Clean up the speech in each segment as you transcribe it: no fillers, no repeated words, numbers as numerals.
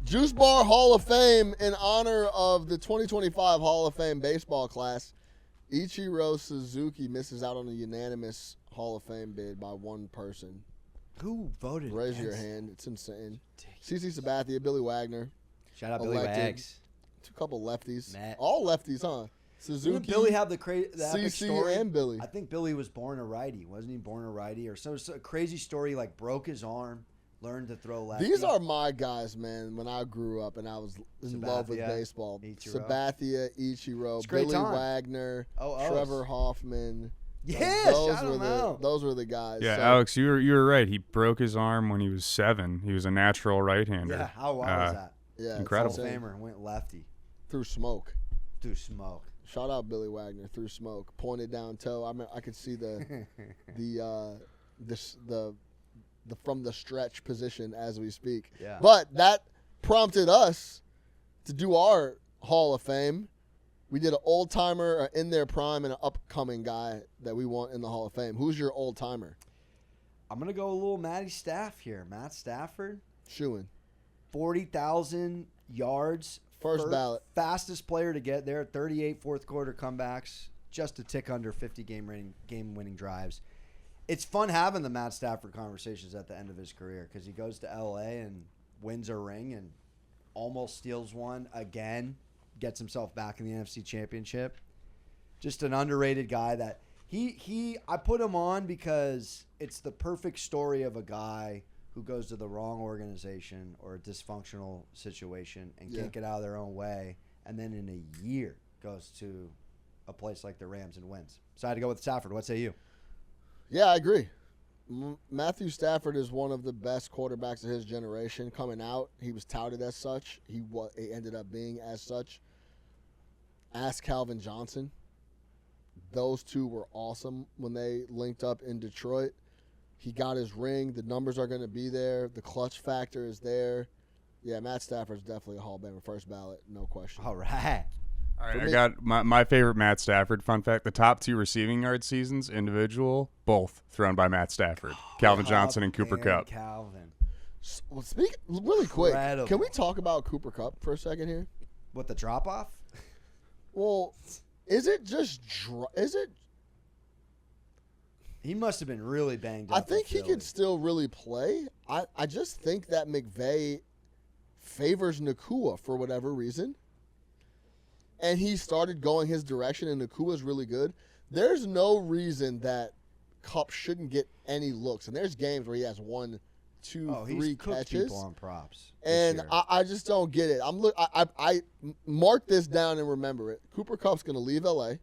Juice Bar Hall of Fame in honor of the 2025 Hall of Fame baseball class. Ichiro Suzuki misses out on a unanimous Hall of Fame bid by one person. Who voted? Raise your hand. It's insane. CC Sabathia, Billy Wagner. Shout out Billy Wags. Two couple lefties. Matt. All lefties, huh? Suzuki. Didn't Billy have the epic CC story? and Billy. I think Billy was born a righty. Wasn't he born a righty? Or so it's a crazy story, like broke his arm, learned to throw lefty. These are my guys, man, when I grew up and I was in love with baseball. Ichiro. Sabathia, Ichiro, Billy Wagner, Trevor Hoffman. Yeah, those were the guys. Yeah, so, Alex, you were right. He broke his arm when he was 7. He was a natural right-hander. Yeah, how wild was that? Yeah, incredible. Hall of Famer went lefty. Through smoke. Shout out Billy Wagner through smoke. Pointed down toe. I mean, I could see the from the stretch position as we speak. Yeah. But that prompted us to do our Hall of Fame. We did an old timer in their prime and an upcoming guy that we want in the Hall of Fame. Who's your old timer? I'm gonna go a little Matty Staff here. Matt Stafford. Shooing. 40,000 yards. First ballot. Fastest player to get there. 38 fourth quarter comebacks. Just a tick under 50 game-winning drives. It's fun having the Matt Stafford conversations at the end of his career because he goes to L.A. and wins a ring and almost steals one again. Gets himself back in the NFC Championship. Just an underrated guy that I put him on because it's the perfect story of a guy who goes to the wrong organization or a dysfunctional situation and can't get out of their own way, and then in a year goes to a place like the Rams and wins. So I had to go with Stafford. What say you? Yeah, I agree. Matthew Stafford is one of the best quarterbacks of his generation. Coming out, he was touted as such. He ended up being as such. Ask Calvin Johnson. Those two were awesome when they linked up in Detroit. He got his ring. The numbers are going to be there. The clutch factor is there. Yeah, Matt Stafford's definitely a Hall of Famer. First ballot, no question. All right. All right, I got my favorite Matt Stafford. Fun fact, the top 2 receiving yard seasons, individual, both thrown by Matt Stafford. Calvin Johnson and Cooper Kupp. Calvin. Well, speak really quick. Incredible. Can we talk about Cooper Kupp for a second here? What, the drop-off? Well, is it just He must have been really banged up. I think he could still really play. I just think that McVay favors Nakua for whatever reason. And he started going his direction, and Nakua's really good. There's no reason that Kupp shouldn't get any looks. And there's games where he has 1, 2, 3 catches. People on props. And I just don't get it. I mark this down and remember it. Cooper Kupp's going to leave L.A.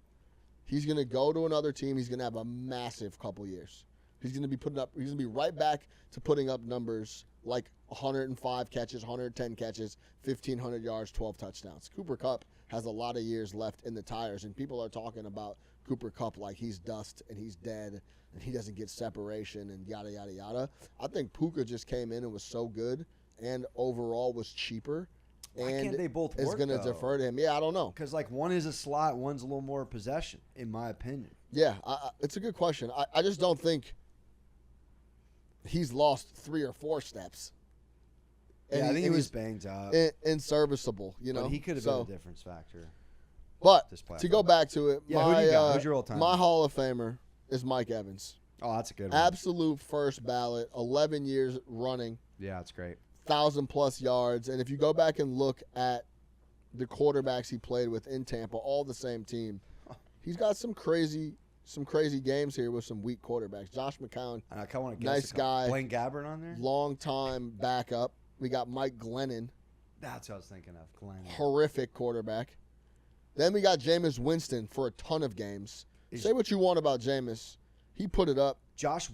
He's going to go to another team. He's going to have a massive couple years. He's going to be he's going to be right back to putting up numbers like 105 catches, 110 catches, 1,500 yards, 12 touchdowns. Cooper Kupp has a lot of years left in the tires, and people are talking about Cooper Kupp like he's dust and he's dead and he doesn't get separation and yada, yada, yada. I think Puka just came in and was so good and overall was cheaper. Why can't they both is work, going to defer to him. Yeah, I don't know. Because, like, one is a slot, one's a little more possession, in my opinion. Yeah, it's a good question. I just don't think he's lost 3 or 4 steps. And I think he was banged up. Inserviceable, you know. But he could have been a difference factor. But to go back to it, who do you got? Who's your all-time? My Hall of Famer is Mike Evans. Oh, that's a good one. Absolute first ballot, 11 years running. Yeah, that's great. 1,000+ yards. And if you go back and look at the quarterbacks he played with in Tampa, all the same team, he's got some crazy games here with some weak quarterbacks. Josh McCown, I kind of want to nice guy. Blaine Gabbert on there? Long-time backup. We got Mike Glennon. That's what I was thinking of, Glennon. Horrific quarterback. Then we got Jameis Winston for a ton of games. Say what you want about Jameis. He put it up. Josh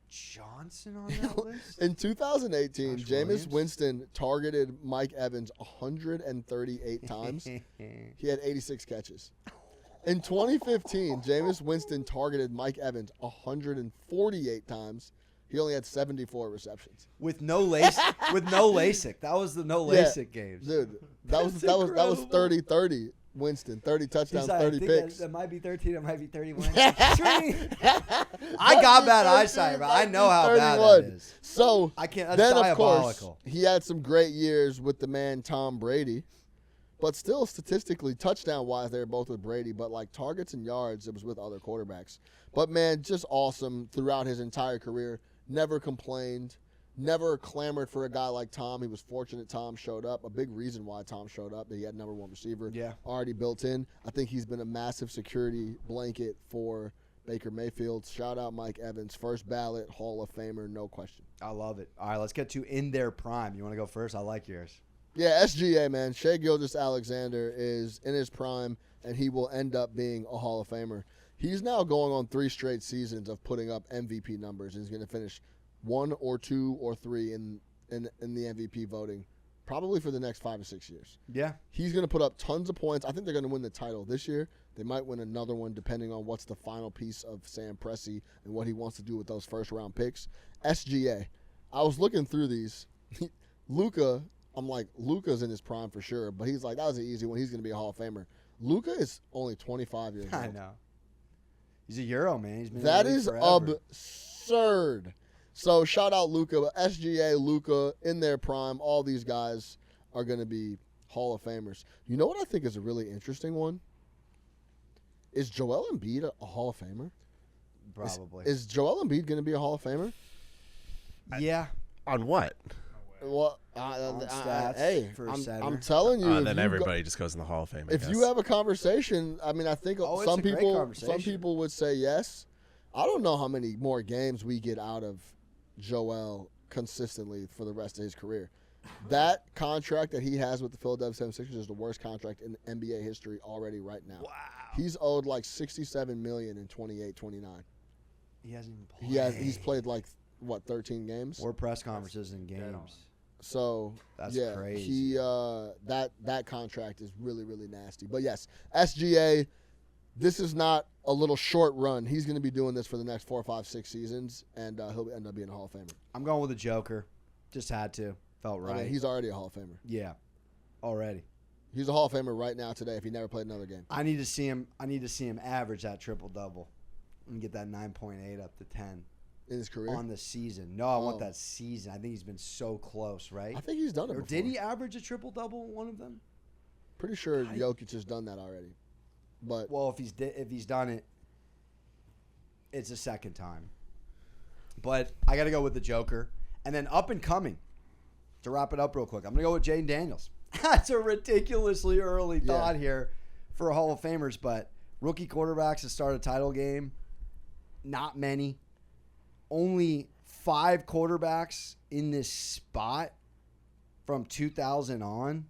Johnson on that list? In 2018, Jameis Winston targeted Mike Evans 138 times. He had 86 catches. In 2015, Jameis Winston targeted Mike Evans 148 times. He only had 74 receptions. With no LASIK. That was the no LASIK games. Dude, that was 30-30 Winston. 30 touchdowns, 30 picks. That might be 13, it might be 31. I got bad eyesight, bro. I know how bad that is. So I can't. That's then, of diabolical. course, he had some great years with the man Tom Brady. But still, statistically, touchdown-wise, they were both with Brady. But, like, targets and yards, it was with other quarterbacks. But, man, just awesome throughout his entire career. Never complained. Never clamored for a guy like Tom. He was fortunate Tom showed up. A big reason why Tom showed up, that he had number one receiver already built in. I think he's been a massive security blanket for Baker Mayfield. Shout out Mike Evans. First ballot, Hall of Famer, no question. I love it. All right, let's get to in their prime. You want to go first? I like yours. Yeah, SGA, man. Shai Gilgeous-Alexander is in his prime, and he will end up being a Hall of Famer. He's now going on 3 straight seasons of putting up MVP numbers. He's going to finish 1 or 2 or 3 in the MVP voting, probably for the next 5 or 6 years. Yeah. He's going to put up tons of points. I think they're going to win the title this year. They might win another one depending on what's the final piece of Sam Presti and what he wants to do with those first-round picks. SGA. I was looking through these. Luka, I'm like, Luka's in his prime for sure, but he's like, that was an easy one. He's going to be a Hall of Famer. Luka is only 25 years old. I know. He's a Euro, man. He's been That in the league is forever. absurd. So shout out Luka, but SGA, Luka in their prime. All these guys are going to be Hall of Famers. You know what I think is a really interesting one? Is Joel Embiid a Hall of Famer? Probably. Is Joel Embiid going to be a Hall of Famer? Yeah. On what? Well, stats hey, for a center. I'm telling you. if Then you everybody just goes in the Hall of Fame. I if guess. you have a conversation, I mean, I think Oh, it's some a great people conversation. would say yes. I don't know how many more games we get out of Joel consistently for the rest of his career. That contract that he has with the Philadelphia 76ers is the worst contract in NBA history already right now. Wow. He's owed like $67 million in 28-29. He hasn't even played. He's played like what 13 games. More press conferences and games. So That's yeah, crazy. he that contract is really really nasty. But yes, SGA, this is not a little short run. He's going to be doing this for the next 4, 5, 6 seasons, and he'll end up being a Hall of Famer. I'm going with the Joker. Just had to. Felt right. I mean, he's already a Hall of Famer. Yeah. Already. He's a Hall of Famer right now today if he never played another game. I need to see him average that triple double and get that 9.8 up to 10 In his career? on the season. No, I want Oh. that season. I think he's been so close, right? I think he's done it Or before. did he average a triple double in one of them? Pretty sure Jokic has done that already. But Well, if he's done it, it's the second time. But I got to go with the Joker. And then up and coming, to wrap it up real quick, I'm going to go with Jayden Daniels. That's a ridiculously early thought here for Hall of Famers, but rookie quarterbacks to start a title game, not many. Only 5 quarterbacks in this spot from 2000 on.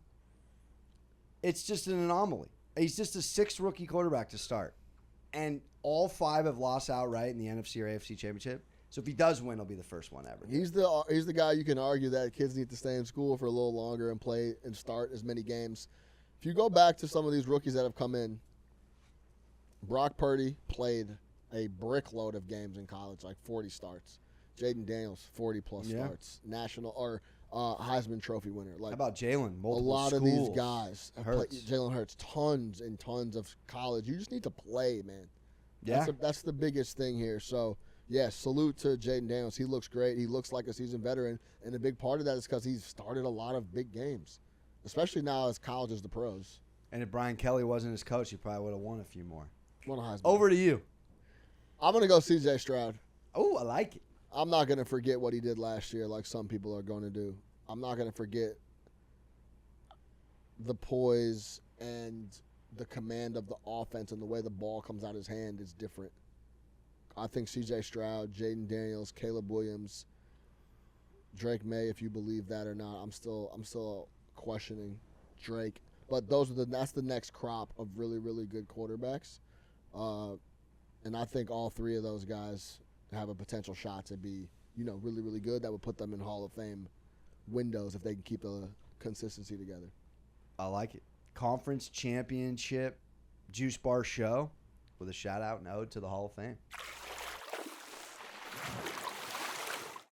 It's just an anomaly. He's just a 6th rookie quarterback to start. And all 5 have lost outright in the NFC or AFC championship. So if he does win, he'll be the first one ever. he's the guy you can argue that kids need to stay in school for a little longer and play and start as many games. If you go back to some of these rookies that have come in, Brock Purdy played a brickload of games in college, like 40 starts. Jayden Daniels, 40-plus starts. National or Heisman Trophy winner. Like How about Jalen? a lot of these schools. guys. Hurts. Jalen Hurts, tons and tons of college. You just need to play, man. Yeah. That's the biggest thing here. So, yeah, salute to Jayden Daniels. He looks great. He looks like a seasoned veteran, and a big part of that is because he's started a lot of big games, especially now as college is the pros. And if Brian Kelly wasn't his coach, he probably would have won a few more. Won a Heisman. Over to you. I'm going to go C.J. Stroud. Oh, I like it. I'm not going to forget what he did last year like some people are going to do. I'm not going to forget the poise and the command of the offense and the way the ball comes out of his hand is different. I think C.J. Stroud, Jayden Daniels, Caleb Williams, Drake May, if you believe that or not. I'm still questioning Drake. But that's the next crop of really, really good quarterbacks. And I think all 3 of those guys have a potential shot to be, really, really good. That would put them in Hall of Fame windows if they can keep the consistency together. I like it. Conference championship juice bar show with a shout out and ode to the Hall of Fame.